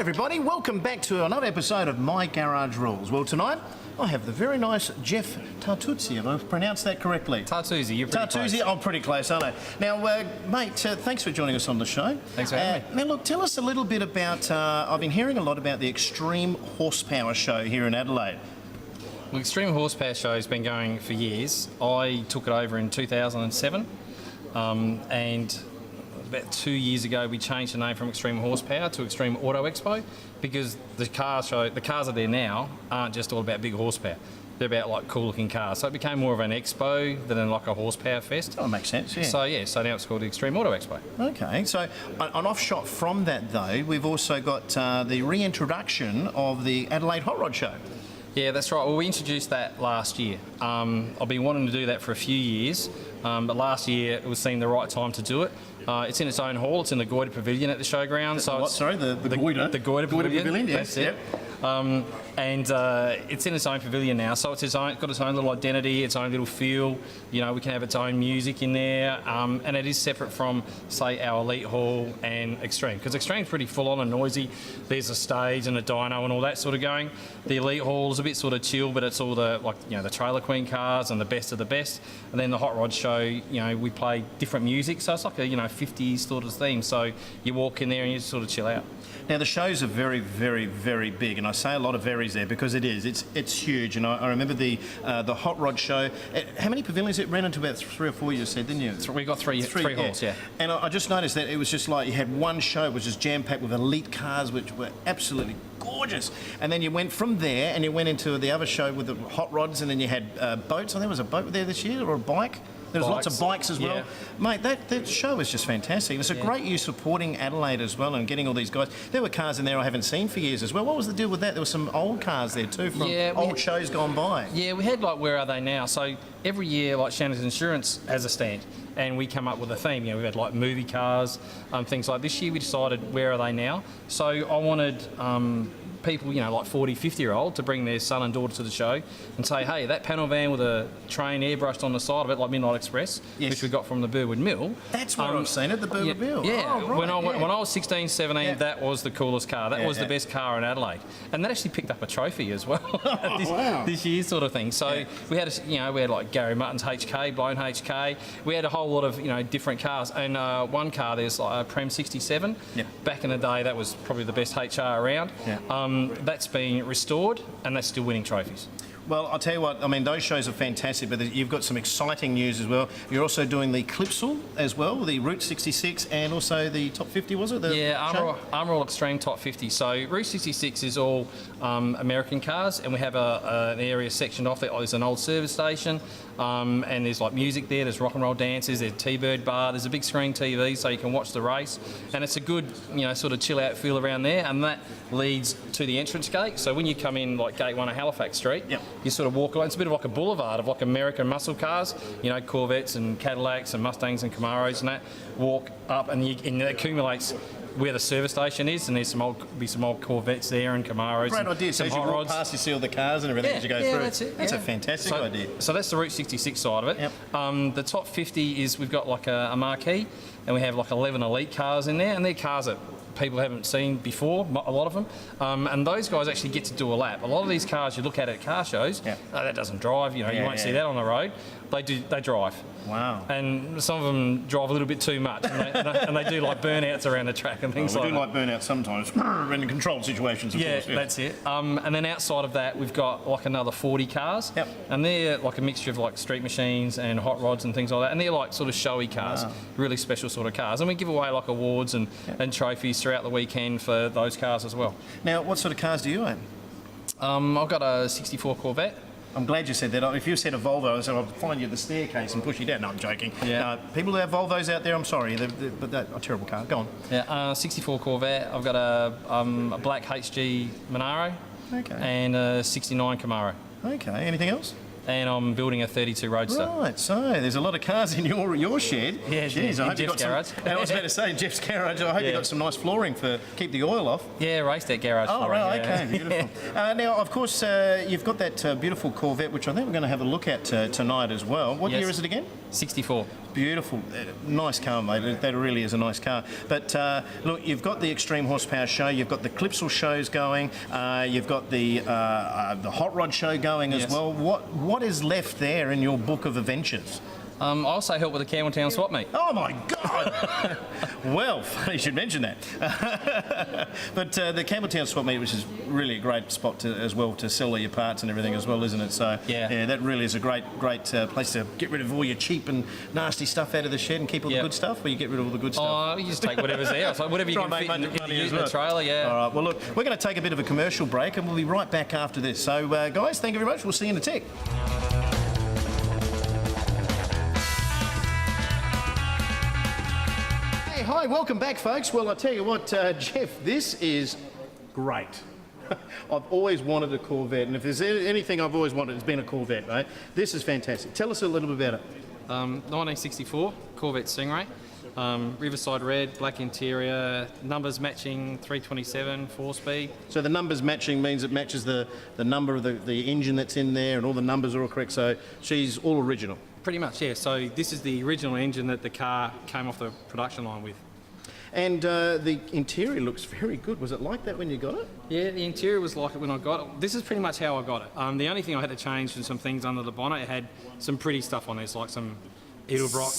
everybody, welcome back to another episode of My Garage Rules. Well, tonight I have the very nice Geof Tartoosie, if I've pronounced that correctly. Tartoosie, you're pretty close. Tartoosie, I'm pretty close, aren't I? Now, mate, thanks for joining us on the show. Thanks for having me. Now, look, tell us a little bit about, I've been hearing a lot about the Extreme Horsepower show here in Adelaide. Well, Extreme Horsepower show has been going for years. I took it over in 2007, and about 2 years ago we changed the name from Extreme Horsepower to Extreme Auto Expo because the cars are there now aren't just all about big horsepower. They're about like cool looking cars. So it became more of an expo than like a horsepower fest. Oh, it makes sense, yeah. So now it's called the Extreme Auto Expo. Okay, so an offshot from that though, we've also got the reintroduction of the Adelaide Hot Rod Show. Yeah, that's right. Well, we introduced that last year. I've been wanting to do that for a few years, but last year it was seemed the right time to do it. It's in its own hall. It's in the Goiter Pavilion at the showground. So what? Sorry, the Goiter? The Goiter Pavilion. Yes. That's it. And it's in its own pavilion now, so it's got its own little identity, its own little feel. You know, we can have its own music in there, and it is separate from, say, our Elite Hall and Extreme, because Extreme's pretty full on and noisy. There's a stage and a dyno and all that sort of going. The Elite Hall is a bit sort of chill, but it's all the the Trailer Queen cars and the best of the best. And then the Hot Rod Show, we play different music, so it's like a 50s sort of theme. So you walk in there and you just sort of chill out. Now the shows are very, very, very big, and I say a lot of veries there because it is. It's huge, and I remember the Hot Rod Show. How many pavilions it ran into? About 3 or 4, you said, didn't you? We got three halls, yeah. And I just noticed that it was just like you had one show, it was just jam-packed with elite cars, which were absolutely gorgeous. And then you went from there and you went into the other show with the hot rods, and then you had boats. I think there was a boat there this year, or a bike. There was lots of bikes as well. Yeah. Mate, that show was just fantastic. It's a great you supporting Adelaide as well and getting all these guys. There were cars in there I haven't seen for years as well. What was the deal with that? There were some old cars there too from old shows gone by. Yeah, we had like Where Are They Now? So every year, like Shannon's Insurance has a stand, and we come up with a theme. We've had like movie cars, things like this year we decided Where Are They Now? So I wanted people, like 40, 50-year-old to bring their son and daughter to the show and say, hey, that panel van with a train airbrushed on the side of it, like Midnight Express, which we got from the Burwood Mill. That's where I've seen it, the Burwood Mill. Yeah, oh, right, when I was 16, 17, that was the coolest car. That was the best car in Adelaide. And that actually picked up a trophy as well this year sort of thing. So we had, we had like Gary Mutton's HK, Blown HK. We had a whole lot of, different cars. And one car, there's like a Prem 67. Yeah. Back in the day, that was probably the best HR around. Yeah. That's been restored, and that's still winning trophies. Well, I'll tell you what, I mean, those shows are fantastic, but you've got some exciting news as well. You're also doing the Clipsal as well, the Route 66, and also the Top 50, was it? Armour All Extreme Top 50. So Route 66 is all American cars, and we have an area sectioned off there. There's an old service station, and there's like music there, there's rock and roll dances, there's a T-Bird bar, there's a big screen TV so you can watch the race, and it's a good, sort of chill out feel around there, and that leads to the entrance gate. So when you come in like Gate 1 of Halifax Street, you sort of walk along. It's a bit of like a boulevard of like American muscle cars, Corvettes and Cadillacs and Mustangs and Camaros and that. Walk up and it accumulates where the service station is, and there's some old Corvettes there and Camaros. Great idea. So as you walk past, you see all the cars and everything as you go through. That's it. That's a fantastic idea. So that's the Route 66 side of it. Yep. The top 50 is we've got like a marquee, and we have like 11 elite cars in there, and they're cars that people haven't seen before, a lot of them, and those guys actually get to do a lap. A lot of these cars you look at car shows, that doesn't drive, you won't see that on the road. They drive. Wow. And some of them drive a little bit too much, and they do like burnouts around the track and things like that. We do like burnouts sometimes, in controlled situations, of course. Yeah, that's it. And then outside of that, we've got like another 40 cars, and they're like a mixture of like street machines and hot rods and things like that, and they're like sort of showy cars, really special sort of cars. And we give away like awards and trophies throughout the weekend for those cars as well. Now, what sort of cars do you own? I've got a 64 Corvette. I'm glad you said that. If you said a Volvo, I said I'll find you at the staircase and push you down. No, I'm joking. Yeah. People who have Volvos out there, I'm sorry, but that's a terrible car. Go on. Yeah, 64 Corvette. I've got a black HG Monaro. Okay. And a 69 Camaro. Okay. Anything else? And I'm building a 32 Roadster. Right, so there's a lot of cars in your shed. Yeah, jeez, I hope you got garage. Some, I was about to say, Jeff's garage. I hope you got some nice flooring for keep the oil off. Yeah, race that garage. Oh, flooring, right, okay, beautiful. Now, of course, you've got that beautiful Corvette, which I think we're going to have a look at tonight as well. What year is it again? 64. beautiful. Nice car, mate. That really is a nice car. But look, you've got the Extreme Horsepower show, you've got the Clipsal shows going, you've got the Hot Rod show going as well. What is left there in your book of adventures? I also help with the Campbelltown Swap meet. Oh my God! Well, funny you should mention that. But the Campbelltown Swap meet, which is really a great spot as well to sell all your parts and everything as well, isn't it? So yeah, that really is a great place to get rid of all your cheap and nasty stuff out of the shed and keep all the good stuff. Or you get rid of all the good stuff. Oh, you just take whatever's there. So whatever you can fit in the trailer. Yeah. All right. Well, look, we're going to take a bit of a commercial break, and we'll be right back after this. So, guys, thank you very much. We'll see you in a tick. Hi, welcome back, folks. Well, I tell you what, Geoff, this is great. I've always wanted a Corvette, and if there's anything I've always wanted, it's been a Corvette, right? This is fantastic. Tell us a little bit about it. 1964 Corvette Stingray, Riverside red, black interior, numbers matching 327, 4-speed. So the numbers matching means it matches the number of the engine that's in there, and all the numbers are all correct. So she's all original. Pretty much, yeah. So this is the original engine that the car came off the production line with. And the interior looks very good. Was it like that when you got it? Yeah, the interior was like it when I got it. This is pretty much how I got it. The only thing I had to change was some things under the bonnet. It had some pretty stuff on there, like some Edelbrock.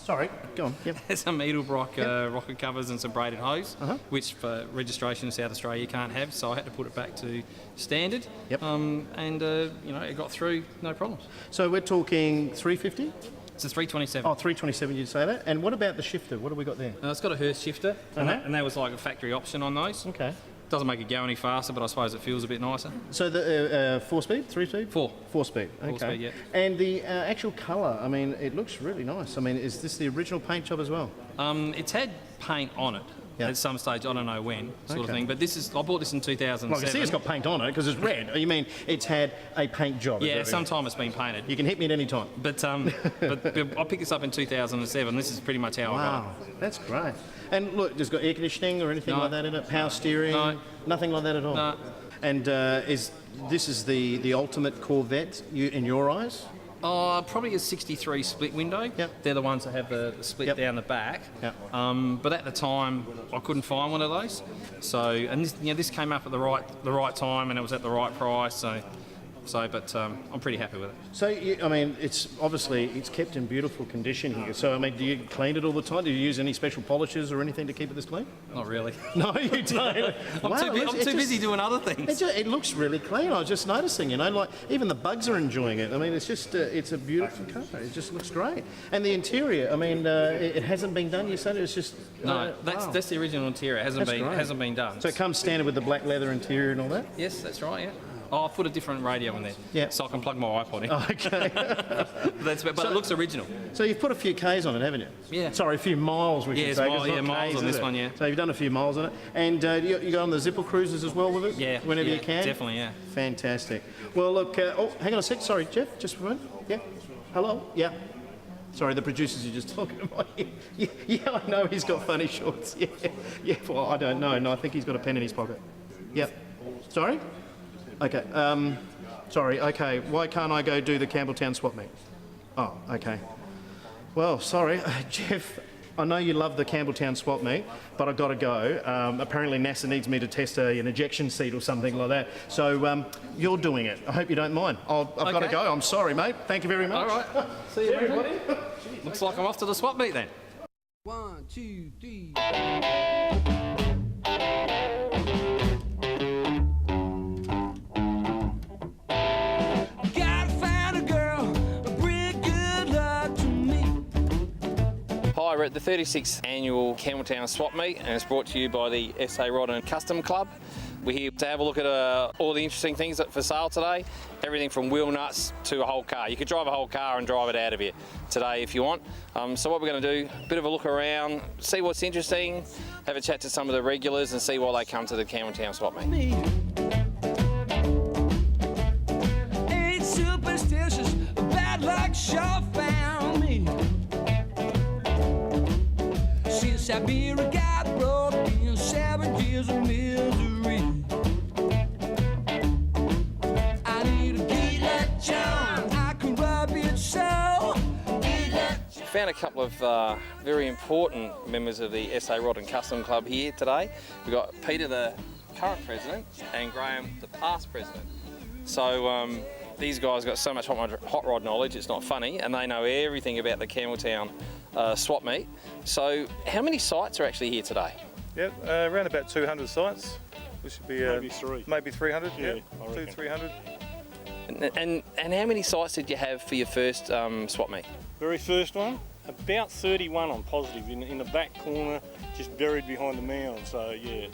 Sorry, go on. Yep. Some Edelbrock rocket covers and some braided hose, which for registration in South Australia you can't have. So I had to put it back to standard. Yep. And you know, it got through no problems. So we're talking 350. It's a 327. Oh, 327, you'd say that. And what about the shifter? What have we got there? It's got a Hurst shifter, and that was like a factory option on those. Okay. Doesn't make it go any faster, but I suppose it feels a bit nicer. So the 4-speed, 3-speed? 4-speed. Okay. 4-speed, yeah. And the actual colour, I mean, it looks really nice. I mean, is this the original paint job as well? It's had paint on it. At some stage, I don't know when, sort of thing. But this is, I bought this in 2007. Well, I can see it's got paint on it because it's red. You mean it's had a paint job? Yeah, sometime it's been painted. You can hit me at any time. But but I picked this up in 2007. This is pretty much how I got it. Wow, that's great. And look, it's got air conditioning or anything like that in it? Power steering? No. Nothing like that at all? No. And this is the ultimate Corvette in your eyes? Probably a 63 split window. Yep. They're the ones that have the split down the back. Yep. But at the time, I couldn't find one of those. So, and this came up at the right time, and it was at the right price. But I'm pretty happy with it. So, I mean, it's kept in beautiful condition here. So, I mean, do you clean it all the time? Do you use any special polishes or anything to keep it this clean? Not really. No, you don't. I'm too busy doing other things. It looks really clean. I was just noticing, like even the bugs are enjoying it. I mean, it's just, it's a beautiful car. It just looks great. And the interior, I mean, it hasn't been done. You said it's just... No, that's the original interior. It hasn't been done. So it comes standard with the black leather interior and all that? Yes, that's right, yeah. Oh, I've put a different radio in there, so I can plug my iPod in. Okay. But it looks original. So you've put a few Ks on it, haven't you? Yeah. Sorry, a few miles, we should say. Miles on this one, yeah. So you've done a few miles on it. And you go on the zipper cruises as well with it? Yeah. Whenever you can? Definitely, yeah. Fantastic. Well, look, hang on a sec. Sorry, Geoff, just a moment. Yeah. Hello? Yeah. Sorry, the producers are just talking about you. Yeah, I know he's got funny shorts. Yeah, well, I don't know. No, I think he's got a pen in his pocket. Yep. Sorry? Okay. Sorry, okay. Why can't I go do the Campbelltown Swap meet? Oh, okay. Well, sorry. Geoff, I know you love the Campbelltown Swap meet, but I've got to go. Apparently NASA needs me to test an ejection seat or something like that. So you're doing it. I hope you don't mind. I've got to go. I'm sorry, mate. Thank you very much. All right. See you, everybody. Looks like I'm off to the swap meet then. 1, 2, 3. Hi, we're at the 36th annual Campbelltown Swap meet, and it's brought to you by the SA Rod and Custom Club. We're here to have a look at all the interesting things for sale today. Everything from wheel nuts to a whole car. You could drive a whole car and drive it out of here today if you want. So what we're going to do, a bit of a look around, see what's interesting, have a chat to some of the regulars and see why they come to the Campbelltown Swap meet. Ain't superstitious, bad luck sure found me. Since Siberia got broke in 7 years of misery, I need a Geof Tartoosie. I can rub it so. Found a couple of very important members of the SA Rod and Custom Club here today. We've got Peter, the current president, and Graham, the past president. So these guys got so much hot rod knowledge, it's not funny, and they know everything about the Campbelltown swap meet. So how many sites are actually here today? Yep, around about 200 sites. Which should be maybe 300. Yeah, yeah, 300. And how many sites did you have for your first swap meet? Very first one, about 31 on positive in the back corner, just buried behind the mound. So yeah,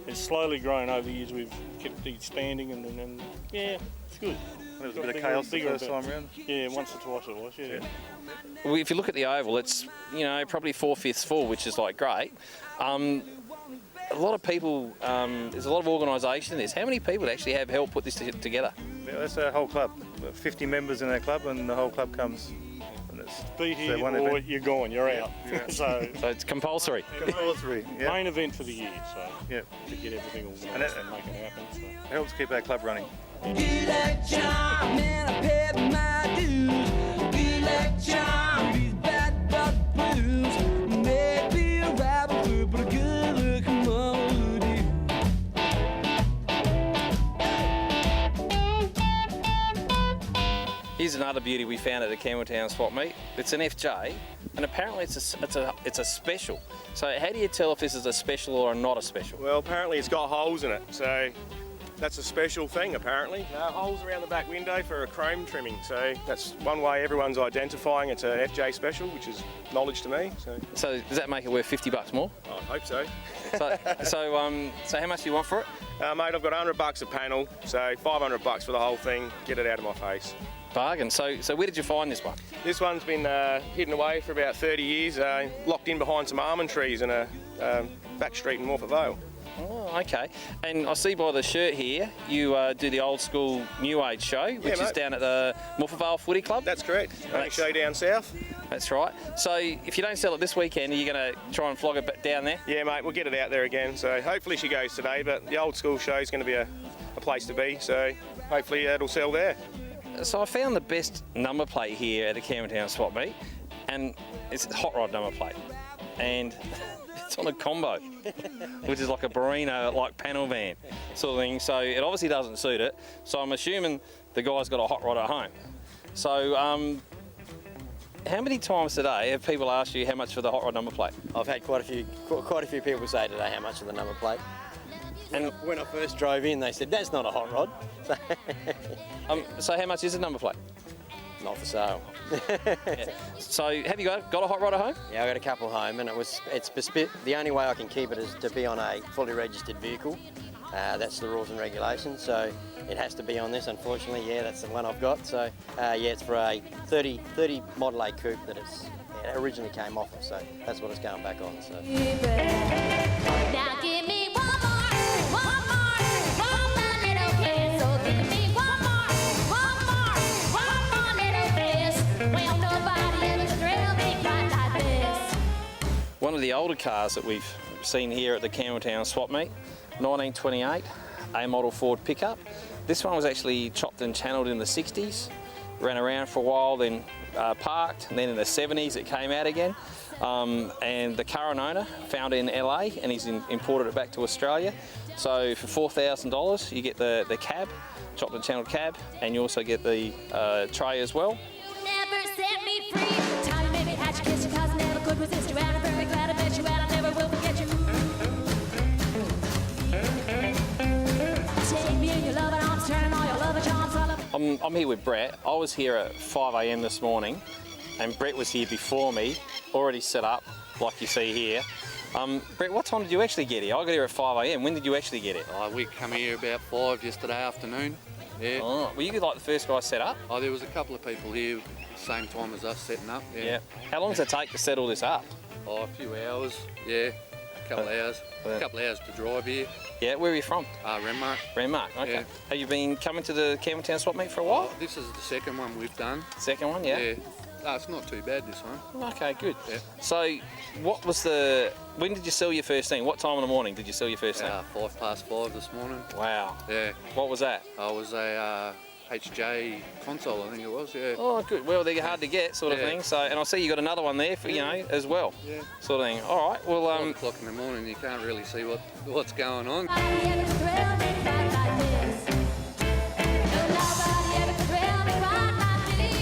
it's slowly grown over the years. We've kept expanding and yeah, it's good. There was a bit of chaos the first time round. Yeah, once or twice it was. Yeah. Well, if you look at the oval, it's probably 4/5 full, which is like great. A lot of people, there's a lot of organisation in this. How many people actually have helped put this together? Yeah, that's our whole club. We've got 50 members in our club, and the whole club comes. And it's Be here one or event. you're gone, you're out. So So it's compulsory. Compulsory. Yeah. main event for the year. So Yeah. to get everything organised And and make it happen. So. It helps keep our club running. Good luck, charm, man, I paid my dues. Good luck, charm, these bad buck blues. Maybe a rabbit foot, but a good looking melody. Here's another beauty we found at the Campbelltown Swap meet. It's an FJ, and apparently it's a special. So how do you tell if this is a special or not a special? Well, apparently it's got holes in it, so that's a special thing apparently. Holes around the back window for a chrome trimming, so that's one way everyone's identifying it's a FJ special, which is knowledge to me. So does that make it worth $50 more? I hope so. So how much do you want for it? Mate, I've got $100 a panel, so $500 for the whole thing, get it out of my face. Bargain. So where did you find this one? This one's been hidden away for about 30 years, locked in behind some almond trees in a back street in Morpeth Vale. Oh, okay. And I see by the shirt here, you do the old school New Age show, which is mate. down at the Morpeth Vale Footy Club. That's correct, only show down south. That's right. So if you don't sell it this weekend, are you going to try and flog it down there? Yeah, mate, we'll get it out there again. So hopefully she goes today, but the old school show is going to be a place to be. So hopefully it'll sell there. So I found the best number plate here at the Campbelltown Swap meet, and it's a hot rod number plate, and it's on a combo, which is like a Barino, like panel van sort of thing. So it obviously doesn't suit it. So I'm assuming the guy's got a hot rod at home. So how many times today have people asked you how much for the hot rod number plate? I've had quite a few people say today how much of the number plate. And When I first drove in, they said, that's not a hot rod. so how much is the number plate? Not for sale. So have you got a hot rod at home? Yeah, I got a couple home, and the only way I can keep it is to be on a fully registered vehicle. That's the rules and regulations, so it has to be on this, unfortunately. Yeah, that's the one I've got. So yeah, it's for a 30 Model A coupe that it originally came off of, so that's what it's going back on. So. Now give me one more little kiss. So give me one more little kiss. Well, nobody ever drilled me quite like this. One of the older cars that we've seen here at the Campbelltown Swap meet, 1928, A model Ford pickup. This one was actually chopped and channeled in the 60s, ran around for a while, then parked, and then in the 70s it came out again. And the current owner found it in LA, and he's imported it back to Australia. So for $4,000 you get the cab, chopped and channeled cab, and you also get the tray as well. Never set me free. Time you made me hatch, kiss you, 'cause I never could resist you. And I'm very glad I met you, and I never will forget you. Take me in your loving arms, turning all your loving charms all up. I'm here with Brett. I was here at 5 a.m. this morning, and Brett was here before me, already set up, like you see here. Brett, what time did you actually get here? I got here at 5 a.m. When did you actually get it? We come here about 5 yesterday afternoon. Yeah. Oh, were you like the first guy set up? There was a couple of people here same time as us setting up. Yeah. How long does it take to set all this up? A few hours. Yeah. A couple of hours. A couple of hours to drive here. Yeah, where are you from? Renmark. Renmark, okay. Yeah. Have you been coming to the Campbelltown Swap meet for a while? This is the second one we've done. Second one, yeah? Yeah. It's not too bad, this one. Okay, good. Yeah. So, when did you sell your first thing? What time in the morning did you sell your first thing? 5 past 5 this morning. Wow. Yeah. What was that? I was a HJ console, I think it was, yeah. Oh, good. Well, they're hard to get, sort of Yeah. thing. So, and I see you got another one there for as well. Yeah. Sort of thing. All right. Well, 5 o'clock in the morning, you can't really see what's going on. Nobody ever thrilled me quite like this. No, nobody ever thrilled me quite like this.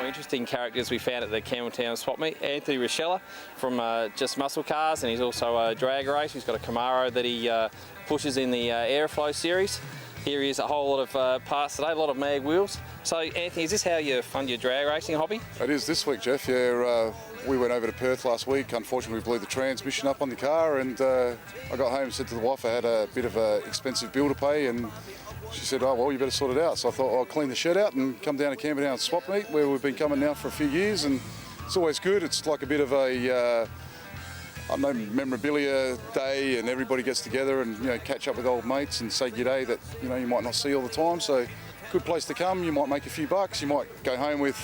more interesting characters we found at the Campbelltown Swap Meet. Anthony Rochella from Just Muscle Cars, and he's also a drag race. He's got a Camaro that he pushes in the Airflow series. Here he is, a whole lot of parts today, a lot of mag wheels. So Anthony, is this how you fund your drag racing hobby? It is this week, Geoff. Yeah, we went over to Perth last week. Unfortunately, we blew the transmission up on the car, and I got home and said to the wife I had a bit of an expensive bill to pay, and she said, oh, well, you better sort it out. So I thought I'll clean the shed out and come down to Campbelltown Swap Meet, where we've been coming now for a few years, and it's always good. It's like a bit of a I don't know, memorabilia day, and everybody gets together and catch up with old mates and say g'day that you might not see all the time. So good place to come. You might make a few bucks. You might go home with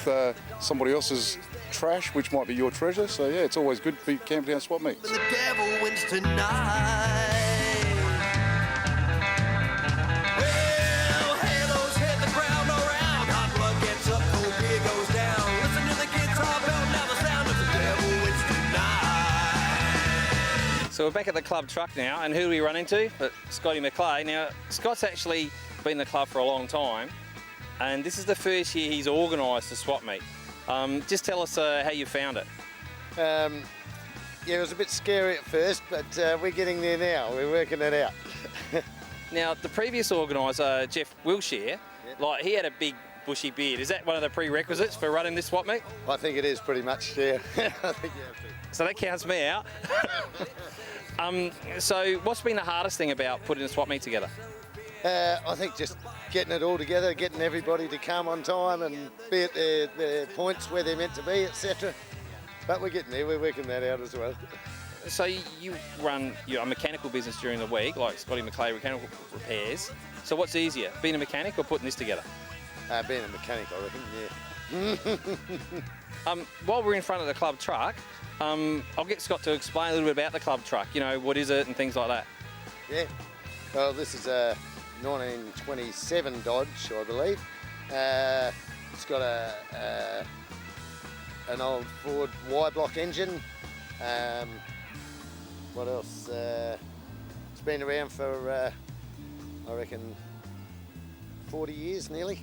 somebody else's trash, which might be your treasure. So yeah, it's always good to be Campbelltown Swap Meet. The devil wins tonight. Well, halos hit the ground around. Hot blood gets up, cold beer goes down. Listen to the guitar bell, now the sound of the devil wins tonight. So we're back at the club truck now, and who do we run into? Scotty McClay. Now, Scott's actually been in the club for a long time, and this is the first year he's organised the swap meet. Just tell us how you found it. Yeah, it was a bit scary at first, but we're getting there now. We're working it out. Now, the previous organiser, Jeff Wilshire, like he had a big bushy beard. Is that one of the prerequisites for running this swap meet? I think it is pretty much, yeah. I think you have to. So that counts me out. So what's been the hardest thing about putting a swap meet together? I think just getting it all together, getting everybody to come on time and be at their points where they're meant to be, etc. But we're getting there, we're working that out as well. So you run a mechanical business during the week, like Scotty McClay Mechanical Repairs. So what's easier, being a mechanic or putting this together? Being a mechanic, I reckon, yeah. While we're in front of the club truck, I'll get Scott to explain a little bit about the club truck, what is it and things like that. Yeah, well, this is a 1927 Dodge, I believe. It's got an old Ford Y-block engine. What else? It's been around for, I reckon, 40 years nearly,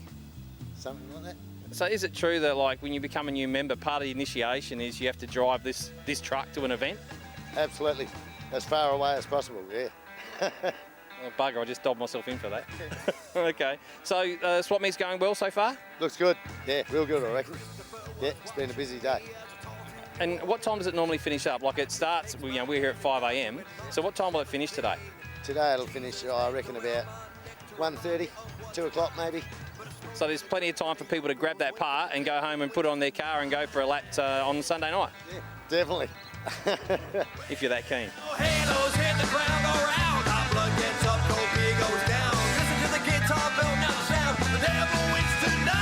something like that. So is it true that when you become a new member, part of the initiation is you have to drive this truck to an event? Absolutely, as far away as possible, yeah. Oh, bugger, I just dobbed myself in for that. Okay, so swap meet's going well so far? Looks good, yeah, real good I reckon. Yeah, it's been a busy day. And what time does it normally finish up? It starts, we're here at 5 a.m, so what time will it finish today? Today it'll finish, I reckon, about 1:30, 2 o'clock maybe. So there's plenty of time for people to grab that part and go home and put it on their car and go for a lap on Sunday night? Yeah, definitely. If you're that keen. Halos hit the ground around. Hot blood gets up, cold beer goes down. Listen to the guitar bell, now the sound. The devil wins tonight.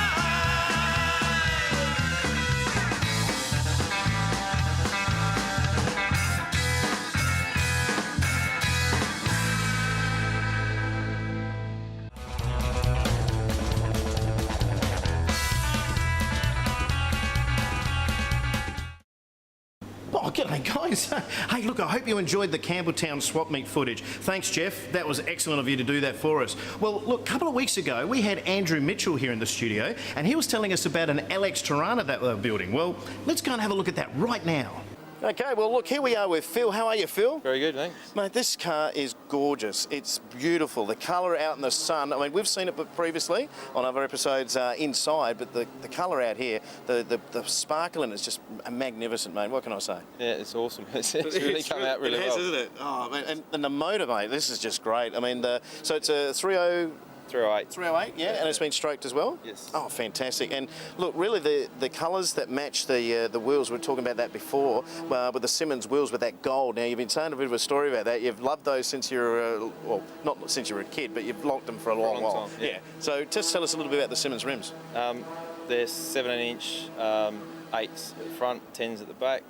Oh, g'day guys. Hey, look, I hope you enjoyed the Campbelltown Swap Meet footage. Thanks, Jeff. That was excellent of you to do that for us. Well, look, a couple of weeks ago, we had Andrew Mitchell here in the studio, and he was telling us about an LX Torana that they were building. Well, let's go and have a look at that right now. Okay, well, look, here we are with Phil. How are you, Phil? Very good, thanks. Mate, this car is gorgeous. It's beautiful. The colour out in the sun. I mean, we've seen it previously on other episodes inside, but the colour out here, the sparkle in it's just magnificent, mate. What can I say? Yeah, it's awesome. It's really come out really well. Isn't it? Oh, man. And the motor, mate, this is just great. I mean, so it's a 308, yeah, and it's been stroked as well? Yes. Oh, fantastic. And look, really the colours that match the wheels, we were talking about that before, with the Simmons wheels with that gold. Now, you've been saying a bit of a story about that. You've loved those since you were, well, not since you were a kid, but you've locked them for a long while. Time, yeah. So just tell us a little bit about the Simmons rims. They're 17-inch, 8s at the front, 10s at the back.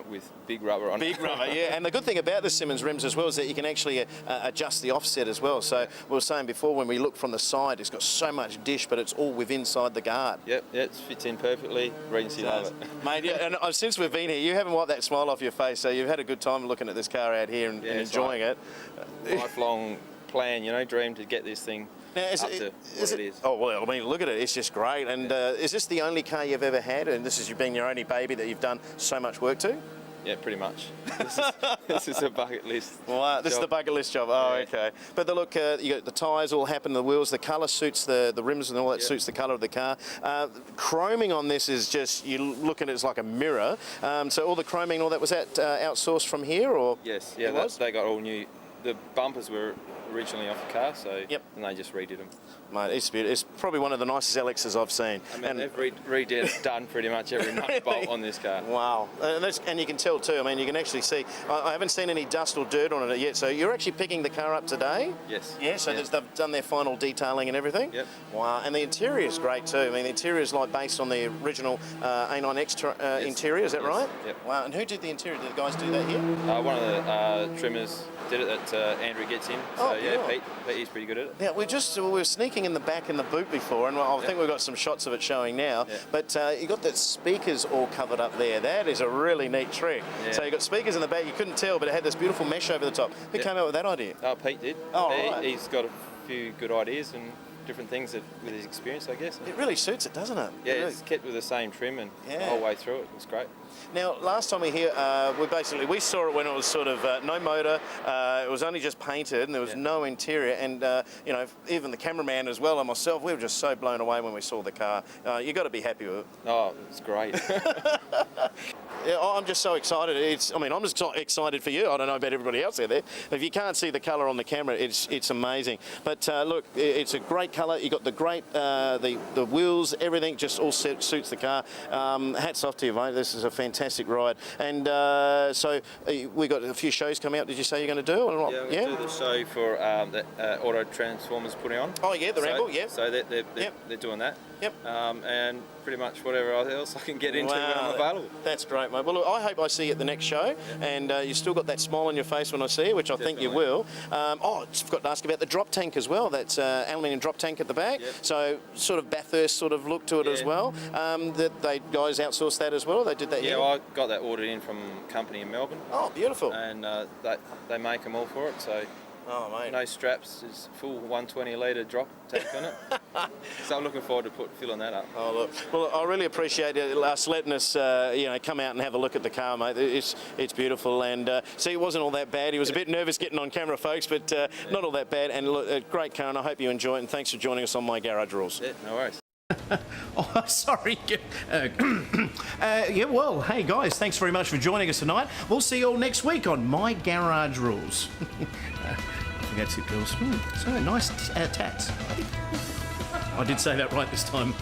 with big rubber on it. Big rubber, yeah. And the good thing about the Simmons rims as well is that you can actually adjust the offset as well. So we were saying before, when we look from the side, it's got so much dish, but it's all within inside the guard. Yep, yeah, it fits in perfectly. Regency love it. Mate, yeah, and since we've been here, you haven't wiped that smile off your face, so you've had a good time looking at this car out here and enjoying it. Lifelong plan, you know, dream to get this thing up to what it is. Oh, well, I mean, look at it. It's just great. And is this the only car you've ever had? And this has been your only baby that you've done so much work to? Yeah, pretty much. This is a bucket list. Wow, this is the bucket list job. Oh, yeah. Okay. But the look, you got the tyres all happen, the wheels, the colour suits the rims and all that suits the colour of the car. Chroming on this is just, you look at it as like a mirror. So all the chroming, all that, was that outsourced from here, or? Yes, yeah, they got all new. The bumpers were originally off the car, so and they just redid them. Mate, it's beautiful. It's probably one of the nicest LXs I've seen. I mean, they've redone pretty much every nut bolt on this car. Wow, and you can tell too. I mean, you can actually see. I haven't seen any dust or dirt on it yet. So you're actually picking the car up today? Yes. Yeah. So they've done their final detailing and everything. Yep. Wow, and the interior is great too. I mean, the interior is like based on the original A9X interior. Is that right? Yep. Wow. And who did the interior? Did the guys do that here? One of the trimmers did it that Andrew gets in. So Pete, he's pretty good at it. Yeah, we were sneaking in the back in the boot before, and I think we've got some shots of it showing now. Yeah. But you got the speakers all covered up there. That is a really neat trick. Yeah. So you got speakers in the back. You couldn't tell, but it had this beautiful mesh over the top. Who came up with that idea? Oh, Pete did. Oh, right. He's got a few good ideas and different things with his experience, I guess. It really suits it, doesn't it? Yeah, it's kept with the same trim and the whole way through it. It's great. Now, last time we were here, we saw it when it was sort of no motor. It was only just painted, and there was no interior. And you know, even the cameraman as well and myself, we were just so blown away when we saw the car. You got to be happy with it. Oh, it's great. Yeah, I'm just so excited. I'm just excited for you. I don't know about everybody else out there. If you can't see the colour on the camera, it's amazing. But look, it's a great colour. You got the great the wheels, everything just all suits the car. Hats off to you, mate. This is a fantastic ride. And so we got a few shows coming out. Did you say you're going to do? Or yeah, we'll do the show for that Auto Transformers putting on. Oh yeah, the Ramble. Yeah. So they're doing that. Yep. And pretty much whatever else I can get into when I'm available. That's great, mate. Well, look, I hope I see you at the next show, and you still got that smile on your face when I see you, which I think you will. I forgot to ask about the drop tank as well. That's aluminium drop tank at the back. Yep. So sort of Bathurst sort of look to it as well. That they guys outsourced that as well. They did that. Yeah, well, I got that ordered in from a company in Melbourne. Oh, beautiful. And they make them all for it. So. Oh, mate. No straps, it's full 120 litre drop tank on it. So I'm looking forward to filling that up. Oh, look. Well, I really appreciate us letting us, come out and have a look at the car, mate. It's beautiful. And see, it wasn't all that bad. He was a bit nervous getting on camera, folks, but not all that bad. And look, a great car, and I hope you enjoy it. And thanks for joining us on My Garage Rules. Yeah, no worries. Oh, sorry. Yeah, well, hey, guys, thanks very much for joining us tonight. We'll see you all next week on My Garage Rules. I think that's it, girls. So nice tats. I did say that right this time.